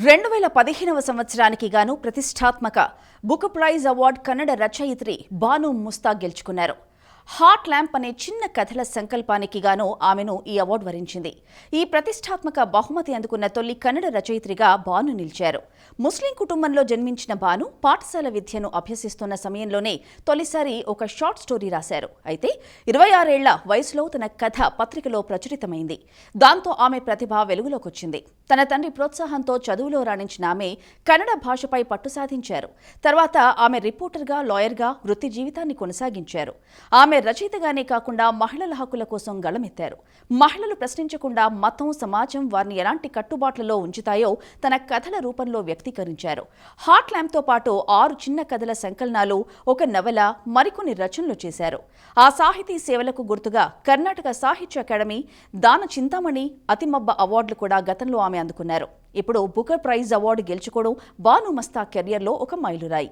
2015వ సంవత్సరానికి గాను ప్రతిష్టాత్మక బుక్ ప్రైజ్ అవార్డు కన్నడ రచయిత్రి బాను ముస్తాక్ గెలుచుకున్నారు. హాట్ ల్యాంప్ అనే చిన్న కథల సంకల్పానికి గాను ఆమెను ఈ అవార్డు వరించింది. ఈ ప్రతిష్టాత్మక బహుమతి అందుకున్న తొలి కన్నడ రచయిత్రిగా బాను నిలిచారు. ముస్లిం కుటుంబంలో జన్మించిన బాను పాఠశాల విద్యను అభ్యసిస్తున్న సమయంలోనే తొలిసారి ఒక షార్ట్ స్టోరీ రాశారు. అయితే 26 ఏళ్ల వయసులో తన కథ పత్రికలో ప్రచురితమైంది. దాంతో ఆమె ప్రతిభ వెలుగులోకొచ్చింది. తన తండ్రి ప్రోత్సాహంతో చదువులో రాణించిన ఆమె కన్నడ భాషపై పట్టు సాధించారు. తర్వాత ఆమె రిపోర్టర్గా, లాయర్గా వృత్తి జీవితాన్ని కొనసాగించారు. ఆమె రచయితగానే కాకుండా మహిళల హక్కుల కోసం గళమెత్తారు. మహిళలు ప్రశ్నించకుండా మతం, సమాజం వారిని ఎలాంటి కట్టుబాట్లలో ఉంచుతాయో తన కథల రూపంలో వ్యక్తీకరించారు. హాట్ ల్యాంప్తో పాటు 6 చిన్న కథల సంకలనాలు, ఒక నవల, మరికొన్ని రచనలు చేశారు. ఆ సాహితీ సేవలకు గుర్తుగా కర్ణాటక సాహిత్య అకాడమీ, దాన చింతామణి, అతిమబ్బ అవార్డులు కూడా గతంలో ఆమె అందుకున్నారు. ఇప్పుడు బుకర్ ప్రైజ్ అవార్డు గెలుచుకోవడం బాను ముస్తాక్ కెరియర్లో ఒక మైలురాయి.